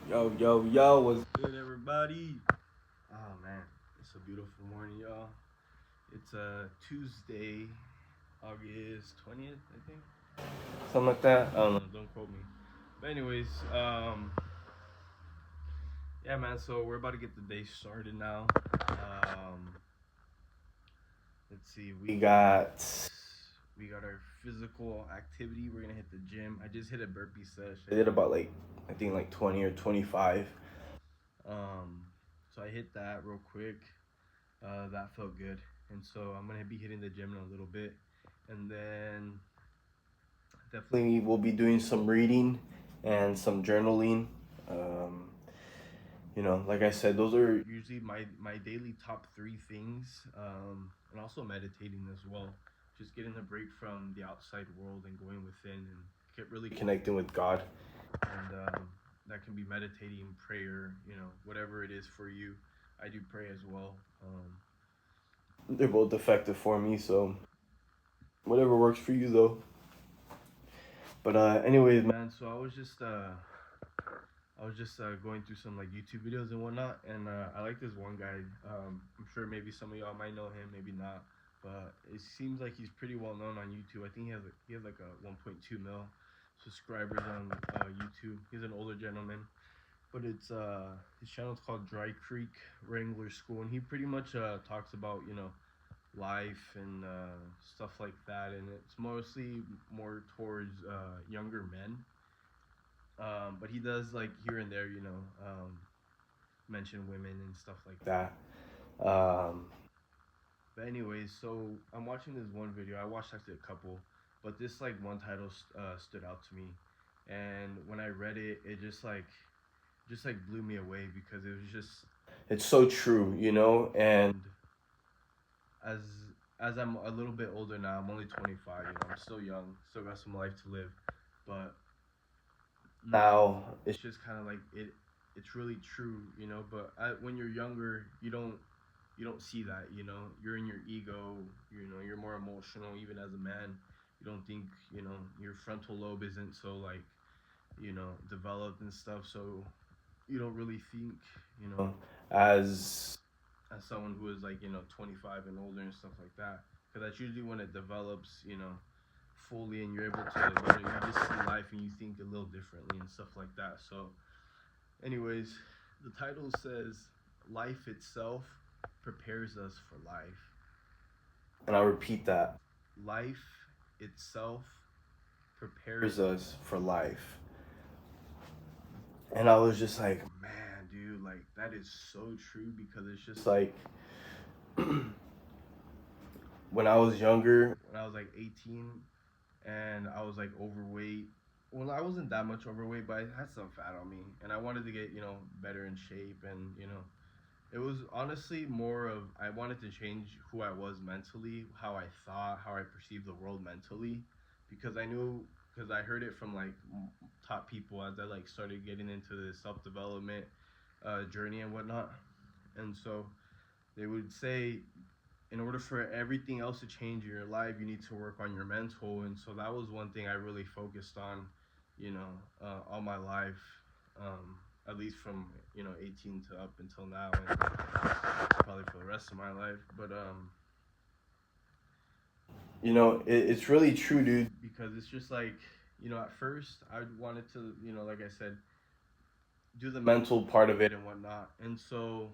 Yo, what's good, everybody? Oh man, it's a beautiful morning, y'all. It's Tuesday, August 20th, I think. Something like that. I don't know, don't quote me. But anyways, yeah, man, so we're about to get the day started now. Um, let's see, we got our physical activity. We're gonna hit the gym. I just hit a burpee sesh. I did about I think like 20 or 25. Um, so I hit that real quick. That felt good, and so I'm gonna be hitting the gym in a little bit, and then definitely we'll be doing some reading and some journaling. Um, like I said, those are usually my daily top three things, and also meditating as well. Just getting a break from the outside world and going within and get really connecting with God, and that can be meditating, prayer, whatever it is for you. I do pray as well. They're both effective for me, so whatever works for you though. But anyways, man. So I was just going through some like YouTube videos and whatnot, and I like this one guy. I'm sure maybe some of y'all might know him, maybe not, but it seems like he's pretty well known on YouTube. I think he has like a 1.2 mil subscribers on YouTube. He's an older gentleman, but it's his channel's called Dry Creek Wrangler School, and he pretty much talks about life and stuff like that, and it's mostly more towards younger men. But he does like here and there, mention women and stuff like that. Um, but anyways, so I'm watching this one video. I watched actually a couple, but this like one title stood out to me, and when I read it, it just like blew me away because it was just it's so true, and as as I'm a little bit older now, I'm only 25. I'm still young, still got some life to live, but now it's just kind of like it's really true, but when you're younger, you don't see that, you're in your ego, you're more emotional. Even as a man, you don't think, your frontal lobe isn't so like, developed and stuff, so you don't really think, as someone who is like, 25 and older and stuff like that, because that's usually when it develops, fully, and you're able to, you just see life and you think a little differently and stuff like that. So anyways, the title says life itself prepares us for life, and I'll repeat that. Life itself prepares us for life. And I was just like, man, dude, like that is so true, because it's just like when I was younger, when I was like 18, and I was like overweight. Well, I wasn't that much overweight, but I had some fat on me, and I wanted to get, better in shape, and it was honestly more of I wanted to change who I was mentally, how I thought, how I perceived the world mentally, because I knew, because I heard it from like top people as I like started getting into this self development journey and whatnot, and so they would say, in order for everything else to change in your life, you need to work on your mental. And so that was one thing I really focused on, all my life, at least from 18 to up until now, and probably for the rest of my life. But it's really true, dude, because it's just like, at first I wanted to, like I said, do the mental part of it and whatnot. And so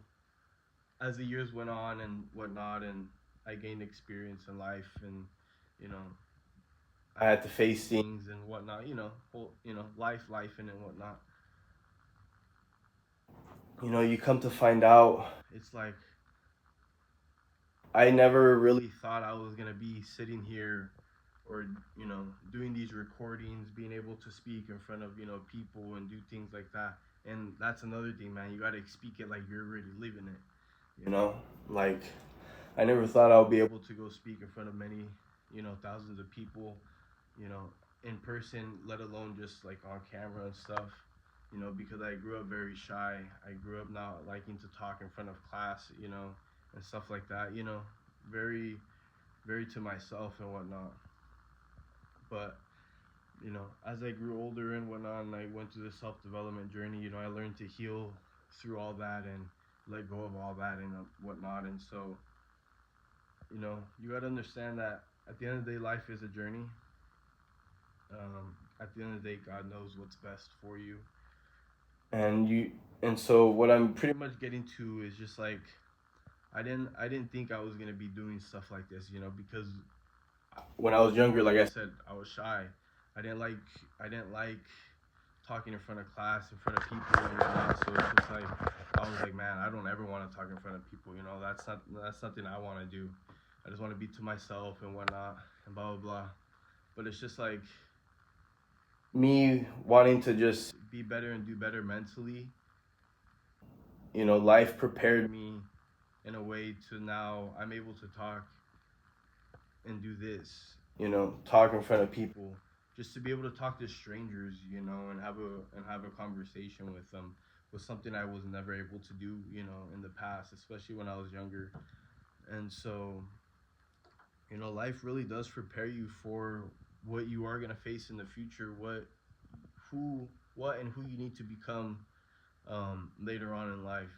as the years went on and whatnot, and I gained experience in life, and you know, I had to face things and whatnot, life and whatnot. You come to find out, it's like I never really thought I was gonna be sitting here, or doing these recordings, being able to speak in front of people and do things like that. And that's another thing, man. You gotta speak it like you're already living it. Like I never thought I would be able to go speak in front of many, thousands of people, you know, in person, let alone just like on camera and stuff. Because I grew up very shy. I grew up not liking to talk in front of class, and stuff like that. Very, very to myself and whatnot. But as I grew older and went on, I went through the self-development journey. I learned to heal through all that and let go of all that and whatnot. And so, you got to understand that at the end of the day, life is a journey. At the end of the day, God knows what's best for you. And so what I'm pretty much getting to is just like, I didn't think I was gonna be doing stuff like this, because when I was younger, like I said, I was shy. I didn't like talking in front of class, in front of people and whatnot. So it's just like, I was like, man, I don't ever want to talk in front of people. That's something I want to do. I just want to be to myself and whatnot and blah blah blah. But it's just like me wanting to just be better and do better mentally. Life prepared me in a way to now I'm able to talk and do this. Talk in front of people, just to be able to talk to strangers, and have a conversation with them was something I was never able to do, in the past, especially when I was younger. And so, life really does prepare you for what you are gonna face in the future, who, what, and who you need to become later on in life,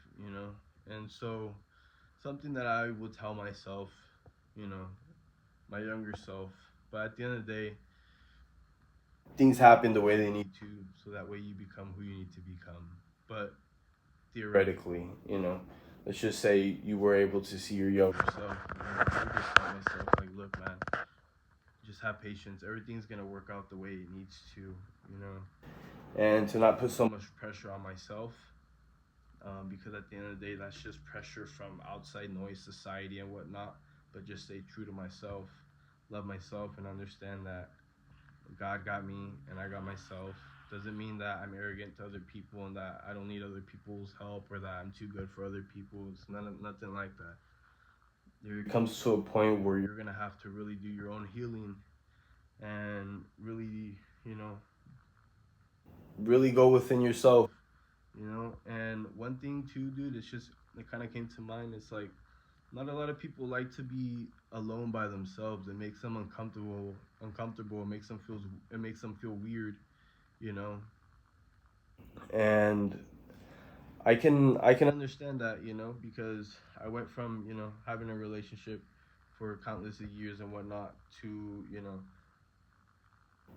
And so, something that I would tell myself, you know, my younger self. But at the end of the day, things happen the way they need to, so that way you become who you need to become. But theoretically, let's just say you were able to see your younger self. I would just tell myself, like, look, man, just have patience. Everything's gonna work out the way it needs to, and to not put so much pressure on myself. Because at the end of the day, that's just pressure from outside noise, society, and whatnot. But just stay true to myself, love myself, and understand that God got me and I got myself. Doesn't mean that I'm arrogant to other people and that I don't need other people's help or that I'm too good for other people. It's nothing like that. There comes to a point where you're gonna have to really do your own healing and really, you know, really go within yourself. And one thing too, dude, it kind of came to mind. It's like not a lot of people like to be alone by themselves. It makes them uncomfortable. It makes them feel weird, you know. And I can understand that, because I went from having a relationship for countless of years and whatnot to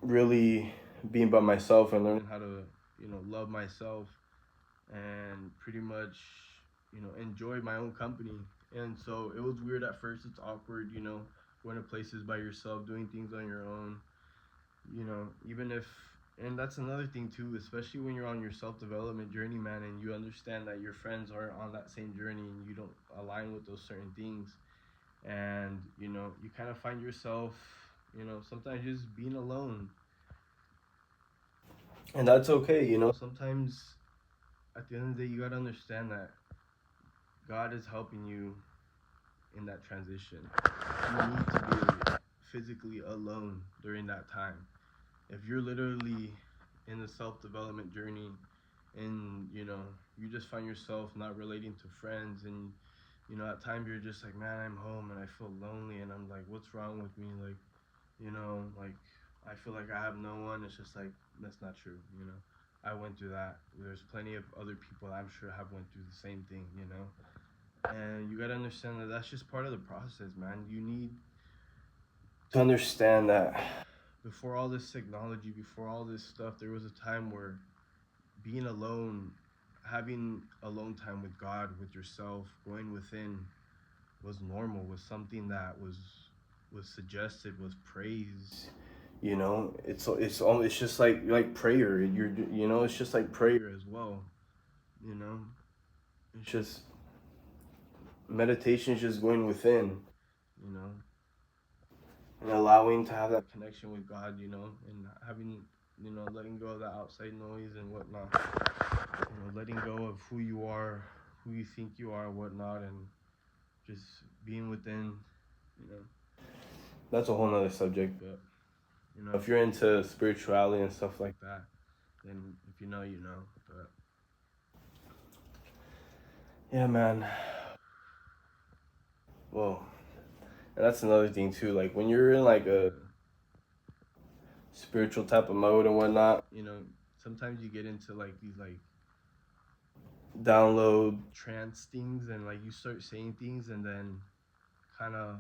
really being by myself and learning how to love myself and pretty much enjoy my own company. And so it was weird at first. It's awkward, going to places by yourself, doing things on your own, even if. And that's another thing too, especially when you're on your self-development journey, man, and you understand that your friends aren't on that same journey and you don't align with those certain things. And you kind of find yourself sometimes just being alone. And that's okay. Sometimes at the end of the day, you got to understand that God is helping you in that transition. You need to be physically alone during that time. If you're literally in the self-development journey and you just find yourself not relating to friends, and at times you're just like, man, I'm home and I feel lonely and I'm like, what's wrong with me, like, like, I feel like I have no one. It's just like, that's not true. I went through that. There's plenty of other people I'm sure have went through the same thing, and you gotta understand that that's just part of the process, man. You need to understand that before all this technology, before all this stuff, there was a time where being alone, having alone time with God, with yourself, going within, was normal, was something that was suggested, was praised. It's just like prayer. It's just like prayer as well. You know, it's just meditation is just going within. You know, and allowing to have that connection with God. And having letting go of that outside noise and whatnot. Letting go of who you are, who you think you are, whatnot, and just being within. That's a whole nother subject, but if you're into spirituality and stuff like that, then if you know, you know. But yeah, man. Well, and that's another thing too. Like when you're in like a spiritual type of mode and whatnot. Sometimes you get into like these like download trance things, and like you start saying things, and then kind of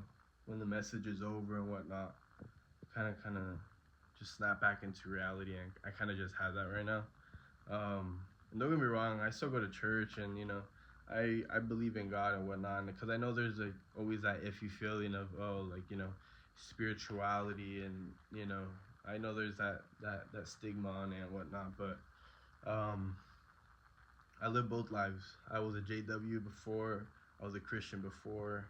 when the message is over and whatnot, kind of just snap back into reality. And I kind of just have that right now. And don't get me wrong, I still go to church, and I believe in God and whatnot, because I know there's like always that iffy feeling of, oh, like, spirituality, and I know there's that stigma on it and whatnot, but I live both lives. I was a JW before, I was a Christian before,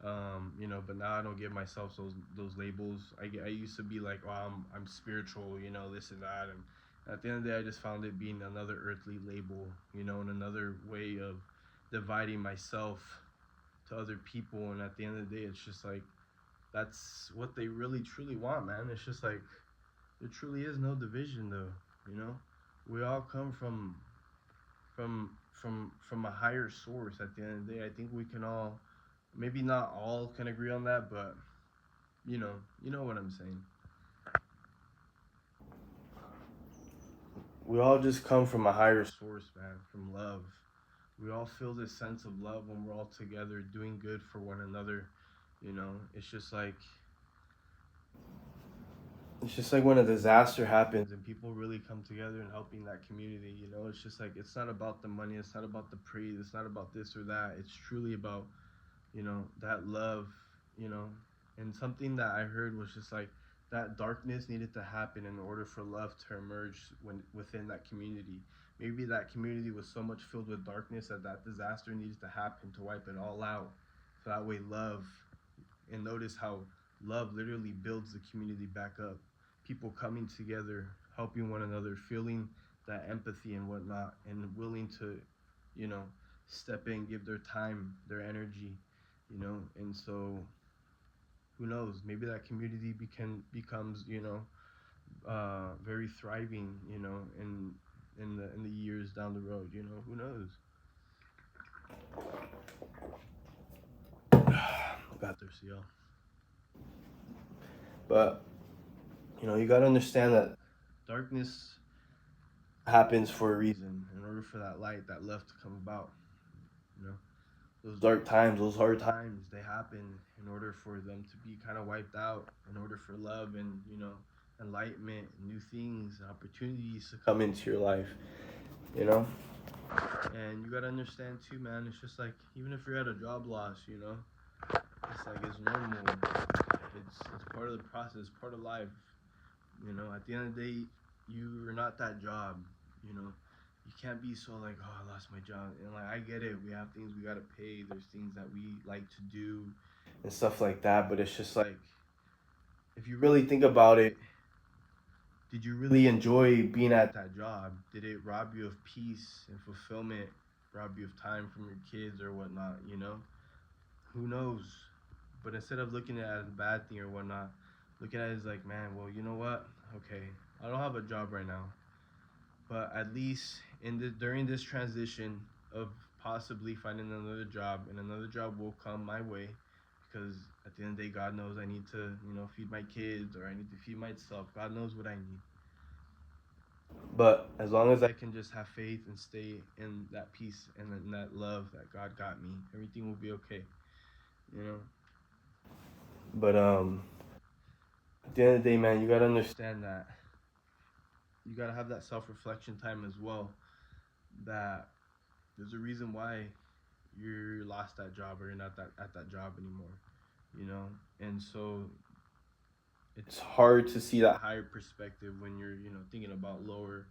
but now I don't give myself those labels. I used to be like, oh, I'm spiritual, this and that, and at the end of the day, I just found it being another earthly label, and another way of dividing myself to other people. And at the end of the day, it's just like, that's what they really truly want, man. It's just like, there truly is no division, though. We all come from a higher source. At the end of the day, I think we can all, maybe not all can agree on that, but you know what I'm saying. We all just come from a higher source, man, from love. We all feel this sense of love when we're all together doing good for one another. It's just like when a disaster happens and people really come together and helping that community. It's just like, it's not about the money, it's not about the praise, it's not about this or that. It's truly about, that love, you know. And something that I heard was just like, that darkness needed to happen in order for love to emerge within that community. Maybe that community was so much filled with darkness that disaster needed to happen to wipe it all out. So that way love, and notice how love literally builds the community back up. People coming together, helping one another, feeling that empathy and whatnot, and willing to, you know, step in, give their time, their energy, and so who knows? Maybe that community becomes, very thriving, in the years down the road. Who knows? Got thirsty, y'all. But you gotta understand that darkness happens for a reason. In order for that light, that love to come about, you know. Those dark times, those hard times, they happen in order for them to be kind of wiped out, in order for love and, enlightenment, new things, opportunities to come into your life, you know? And you gotta understand too, man, it's just like, even if you're at a job loss, it's like, it's normal. It's part of the process, part of life. At the end of the day, you're not that job, you can't be so like, oh, I lost my job. And like, I get it, we have things we gotta pay, there's things that we like to do and stuff like that, but it's just like, if you really think about it, did you really enjoy being at that job? Did it rob you of peace and fulfillment, rob you of time from your kids or whatnot, Who knows? But instead of looking at it as a bad thing or whatnot, look at it as like, man, well, you know what? Okay, I don't have a job right now, but at least during this transition of possibly finding another job, and another job will come my way, because at the end of the day, God knows I need to, feed my kids, or I need to feed myself. God knows what I need. But as long as I can just have faith and stay in that peace and in that love that God got me, everything will be okay, But at the end of the day, man, you gotta understand that you gotta have that self-reflection time as well. That there's a reason why you lost that job, or you're not at that job anymore, And so it's hard to see that higher perspective when you're, thinking about lower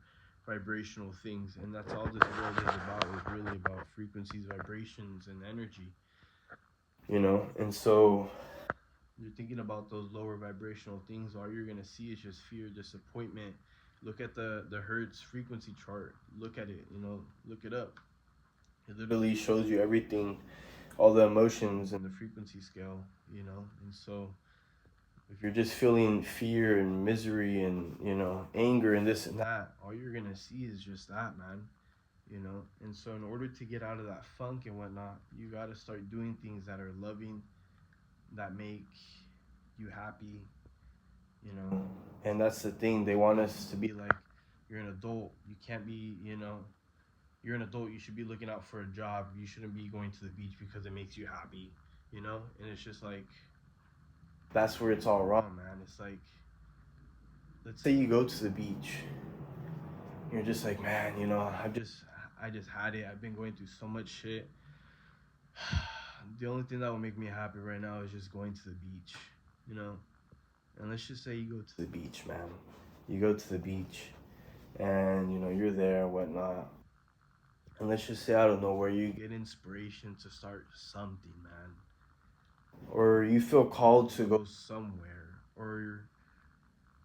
vibrational things. And that's all this world is about. It's really about frequencies, vibrations, and energy, And so you're thinking about those lower vibrational things, all you're gonna see is just fear, disappointment. Look at the Hertz frequency chart. Look at it, look it up. It literally shows you everything, all the emotions and the frequency scale, And so if you're just feeling fear and misery and, anger and this and that, all you're gonna see is just that, man. And so in order to get out of that funk and whatnot, you gotta start doing things that are loving, that make you happy, you know. And that's the thing. They want us to be like, you're an adult. You can't be, you know, you're an adult. You should be looking out for a job. You shouldn't be going to the beach because it makes you happy, you know. And it's just like, that's where it's all wrong, man. It's like, let's say you go to the beach. You're just like, man, you know, I just had it. I've been going through so much shit. The only thing that will make me happy right now is just going to the beach, you know. And let's just say you go to the beach, man. You go to the beach, and you know you're there and whatnot. And let's just say out of nowhere you get inspiration to start something, man. Or you feel called to go somewhere, or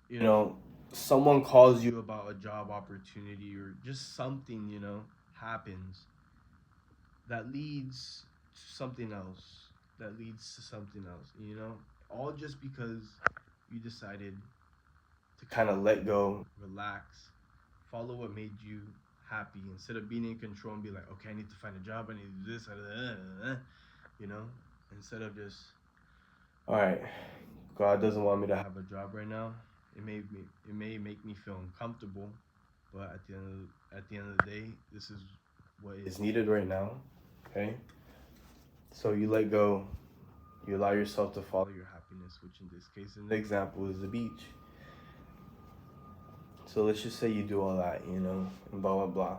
you know, someone calls you about a job opportunity, or just something, you know, happens that leads to something else, that leads to something else, you know, all just because you decided to kind of let go, relax, follow what made you happy instead of being in control and be like, okay, I need to find a job, I need to do this, you know, instead of just, all right, God doesn't want me to have a job right now. It may make me feel uncomfortable, but at the end of the day, this is what is needed right now. Okay, so you let go, you allow yourself to follow your happiness, which in this case, in the example, is the beach. So let's just say you do all that, you know, and blah blah blah.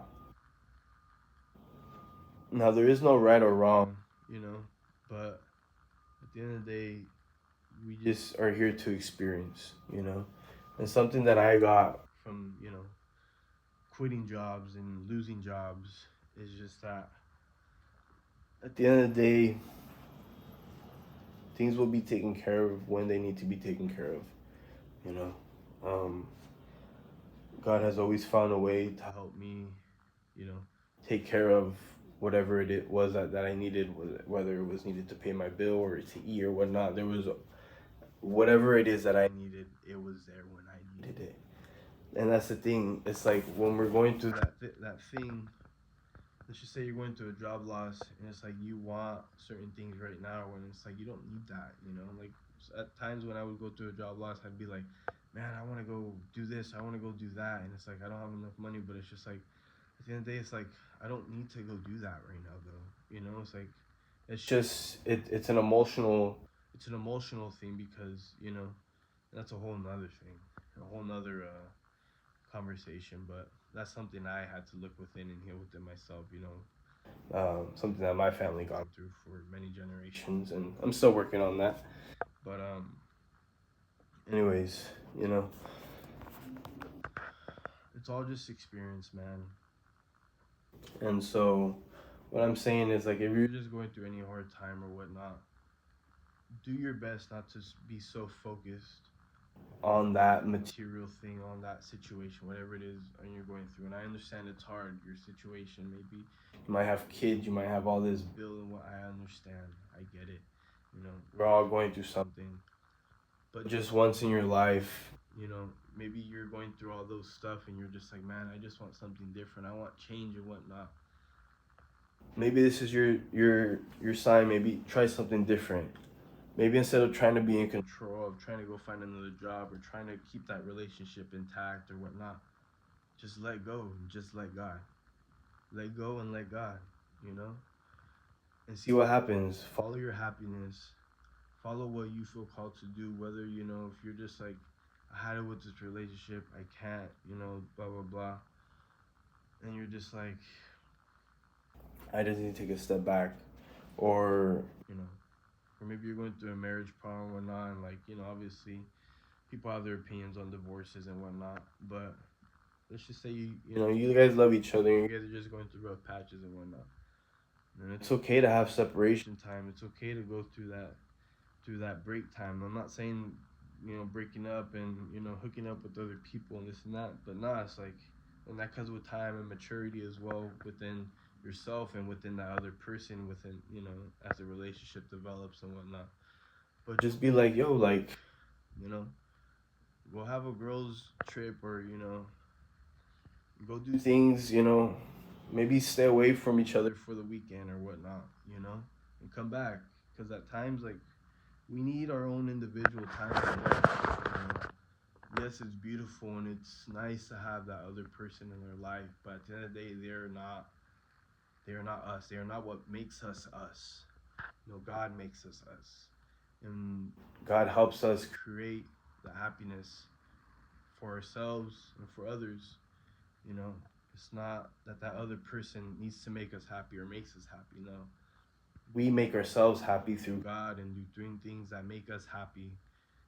Now there is no right or wrong, you know, but at the end of the day, we just are here to experience, you know. And something that I got from, you know, quitting jobs and losing jobs is just that at the end of the day, things will be taken care of when they need to be taken care of, you know. Um, God has always found a way to help me, you know, take care of whatever it was that I needed, whether it was needed to pay my bill or to eat or whatnot. There was whatever it is that I needed, it was there when I needed it. And that's the thing. It's like when we're going through that thing. Let's just say you're going through a job loss, and it's like you want certain things right now, when it's like you don't need that. You know, like at times when I would go through a job loss, I'd be like, man, I want to go do this, I want to go do that, and it's like I don't have enough money, but it's just like at the end of the day, it's like I don't need to go do that right now, though. You know, it's like it's just it's an emotional thing because you know that's a whole nother thing, a whole nother conversation. But that's something I had to look within and heal within myself. You know, something that my family gone through for many generations, and I'm still working on that. But anyways, you know, it's all just experience, man. And so, what I'm saying is like, if you're just going through any hard time or whatnot, do your best not to be so focused on that material thing, on that situation, whatever it is and you're going through. And I understand it's hard, your situation. Maybe you might have kids, you might have all this bill and what. I understand. I get it. You know, we're all going through something. But just once in your life, you know, maybe you're going through all those stuff and you're just like, man, I just want something different. I want change and whatnot. Maybe this is your sign. Maybe try something different. Maybe instead of trying to be in control of trying to go find another job or trying to keep that relationship intact or whatnot, just let go and just let God. Let go and let God, you know? And see what happens. Follow your happiness. Follow what you feel called to do, whether, you know, if you're just like, I had it with this relationship, I can't, you know, blah, blah, blah. And you're just like, I just need to take a step back. Or, you know, or maybe you're going through a marriage problem or whatnot, and like, you know, obviously people have their opinions on divorces and whatnot, but let's just say you know, you guys love each other and you guys are just going through rough patches and whatnot. And it's okay to have separation time. It's okay to go through that break time. I'm not saying, you know, breaking up and, you know, hooking up with other people and this and that, but nah, it's like, and that comes with time and maturity as well within yourself and within that other person, within, you know, as the relationship develops and whatnot. But just be like, yo, like, you know, go have a girls trip, or, you know, go do things, you know, maybe stay away from each other for the weekend or whatnot, you know, and come back. Because at times, like, we need our own individual time. You know? yes, it's beautiful and it's nice to have that other person in their life, but at the end of the day, they're not us. They are not what makes us us. God makes us us. And God helps us create the happiness for ourselves and for others. You know, it's not that other person needs to make us happy or makes us happy. No, we make ourselves happy through God and doing things that make us happy,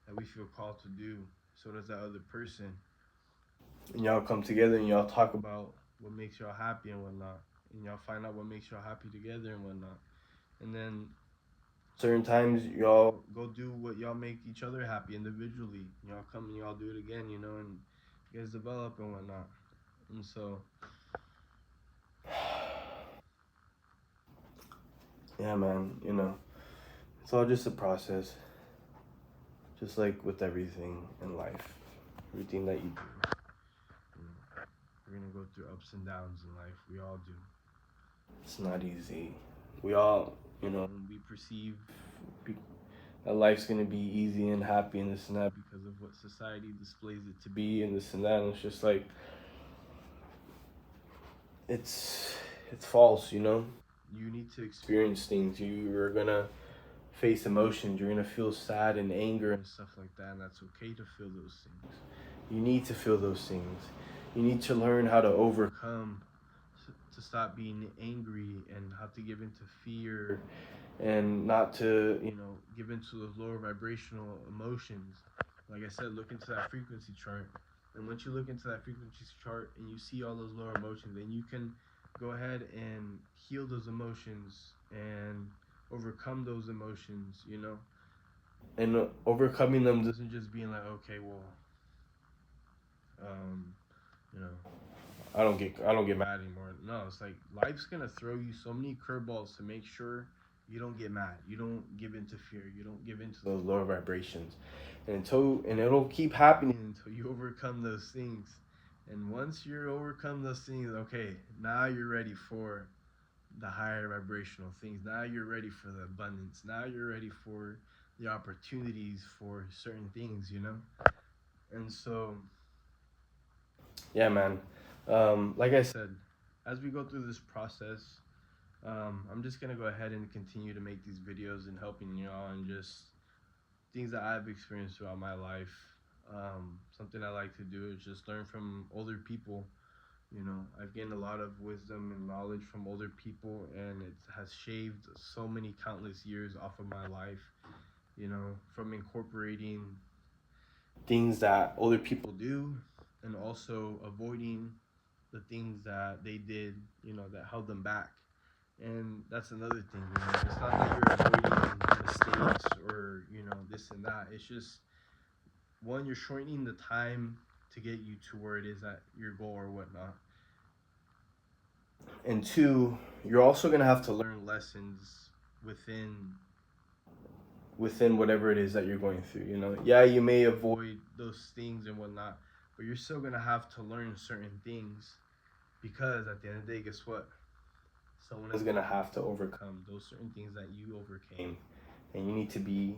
that we feel called to do. So does that other person. And y'all come together and y'all talk about what makes y'all happy and whatnot. And y'all find out what makes y'all happy together and whatnot. And then certain times y'all go do what y'all make each other happy individually. Y'all come and y'all do it again, and you guys develop and whatnot. And so, yeah, man, it's all just a process. Just like with everything in life, everything that you do. We're gonna go through ups and downs in life. We all do. It's not easy. We all, we perceive that life's gonna be easy and happy and this and that because of what society displays it to be and this and that. And it's just like, it's false. You need to experience things. You're gonna face emotions. You're gonna feel sad and anger and stuff like that, and that's okay to feel those things. You need to feel those things. You need to learn how to overcome, to stop being angry and how to give into fear and not to, give into those lower vibrational emotions. Like I said, look into that frequency chart. And once you look into that frequency chart and you see all those lower emotions, then you can go ahead and heal those emotions and overcome those emotions. And overcoming them doesn't just being like, okay, well, um, you know, I don't get mad anymore. No, it's like life's gonna throw you so many curveballs to make sure you don't get mad. You don't give into fear. You don't give into those lower vibrations. And it'll keep happening until you overcome those things. And once you overcome those things, okay, now you're ready for the higher vibrational things. Now you're ready for the abundance. Now you're ready for the opportunities for certain things. And so, yeah, man. Like I said, as we go through this process, I'm just gonna go ahead and continue to make these videos and helping y'all and just things that I've experienced throughout my life. Something I like to do is just learn from older people. I've gained a lot of wisdom and knowledge from older people, and it has shaved so many countless years off of my life. From incorporating things that older people do and also avoiding the things that they did, that held them back. And that's another thing, it's not that you're avoiding mistakes or, this and that. It's just, one, you're shortening the time to get you to where it is at your goal or whatnot. And two, you're also going to have to learn lessons within whatever it is that you're going through. Yeah, you may avoid those things and whatnot, but you're still going to have to learn certain things, because at the end of the day, guess what? Someone is going to have to overcome those certain things that you overcame, and you need to be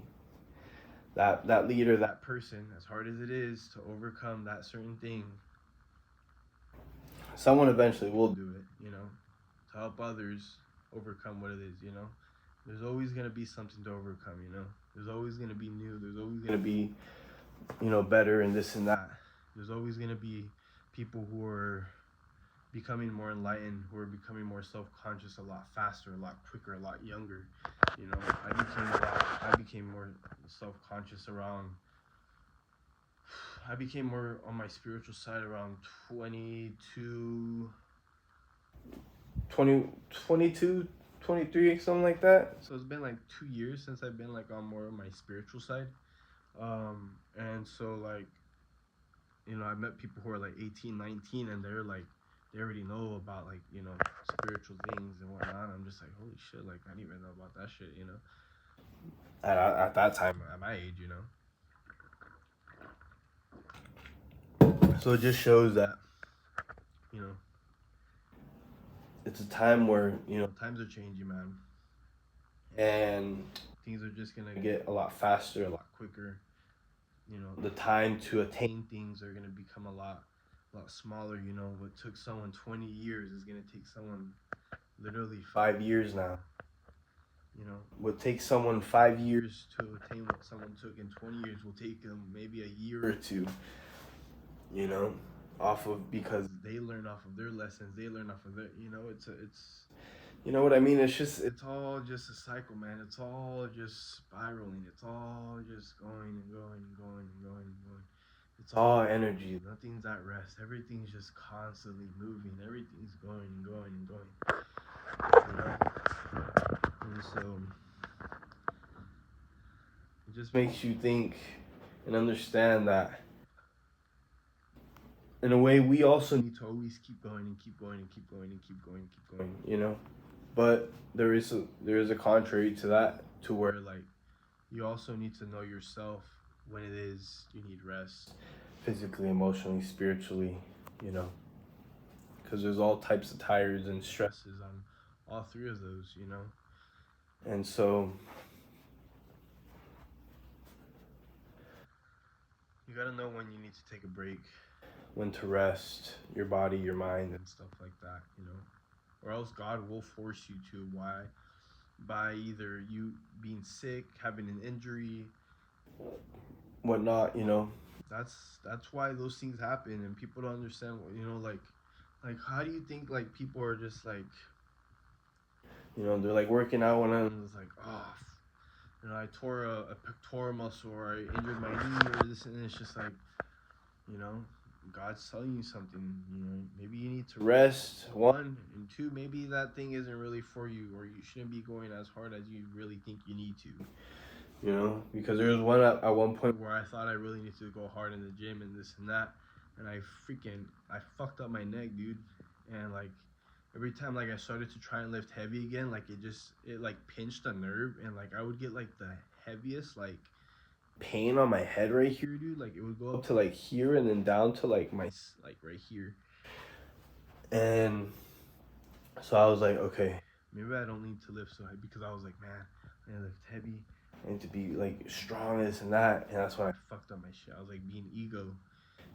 that leader, that person, as hard as it is to overcome that certain thing. Someone eventually will do it, to help others overcome what it is. There's always going to be something to overcome. There's always going to be new. There's always going to be, better and this and that. There's always going to be people who are becoming more enlightened, who are becoming more self-conscious a lot faster, a lot quicker, a lot younger. I became more self-conscious I became more on my spiritual side around 22, 23, something like that. So it's been like 2 years since I've been like on more of my spiritual side. And so like, I met people who are like 18, 19, and they're like, they already know about like, spiritual things and whatnot. I'm just like, holy shit, like I didn't even know about that shit. At that time, at my age. So it just shows that, it's a time where, times are changing, man. And things are just gonna get a lot faster, a lot quicker. the time to attain things are gonna become a lot smaller. What took someone 20 years is gonna take someone literally 5 years now. What takes someone 5 years to attain what someone took in 20 years will take them maybe a year or two. Off of, because they learn off of their lessons, they learn off of their, it's you know what I mean? It's all just a cycle, man. It's all just spiraling. It's all just going and going and going and going and going. It's all energy. Nothing's at rest. Everything's just constantly moving. Everything's going and going and going. And so it just makes you think and understand that in a way we also need to always keep going and keep going and keep going and keep going and keep going. But there is a contrary to that, to where like you also need to know yourself when it is you need rest, physically, emotionally, spiritually, because there's all types of tires and stresses on all three of those. And so you gotta know when you need to take a break, when to rest your body, your mind, and stuff like that, or else God will force you to. Why? By either you being sick, having an injury, whatnot. That's why those things happen, and people don't understand. Like how do you think like people are just like, they're like working out when I was like, oh, I tore a pectoral muscle, or I injured my knee, or this, and it's just like, God's telling you something. Maybe you need to rest, one, and two, maybe that thing isn't really for you, or you shouldn't be going as hard as you really think you need to. Because there was at one point where I thought I really needed to go hard in the gym and this and that, and I fucked up my neck, dude. And like every time like I started to try and lift heavy again, like it like pinched a nerve, and like I would get like the heaviest like pain on my head right here, dude. Like it would go up to like here and then down to like my like right here. And so I was like, okay, maybe I don't need to lift so heavy, because I was like, man, I need to lift heavy, I need to be like strong, this and that. And that's when I fucked up my shit. I was like being ego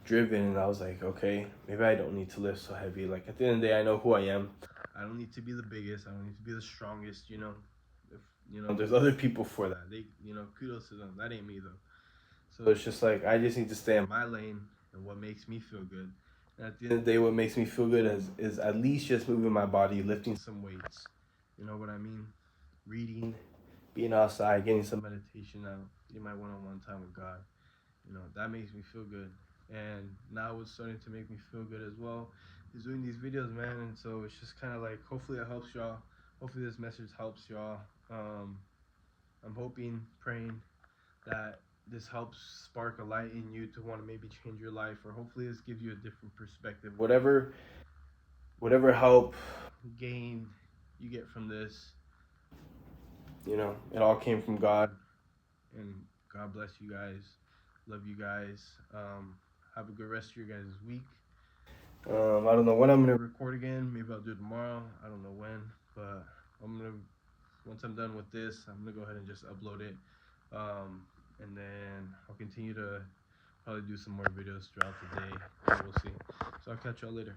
driven, and I was like, okay, maybe I don't need to lift so heavy. Like at the end of the day, I know who I am. I don't need to be the biggest, I don't need to be the strongest. If there's other people for that. They kudos to them. That ain't me though. So it's just like I just need to stay in my lane and what makes me feel good. And at the end of the day, what makes me feel good is at least just moving my body, lifting some weights. You know what I mean? Reading, being outside, getting some meditation out, getting my one-on-one time with God. That makes me feel good. And now what's starting to make me feel good as well is doing these videos, man. And so it's just kind of like, hopefully it helps y'all. Hopefully this message helps y'all. I'm hoping, praying that this helps spark a light in you to want to maybe change your life, or hopefully this gives you a different perspective. Whatever help, gain you get from this, it all came from God. And God bless you guys. Love you guys. Have a good rest of your guys' week. I don't know when I'm gonna record again. Maybe I'll do it tomorrow. I don't know when, but once I'm done with this, I'm gonna go ahead and just upload it. And then I'll continue to probably do some more videos throughout the day. We'll see. So I'll catch y'all later.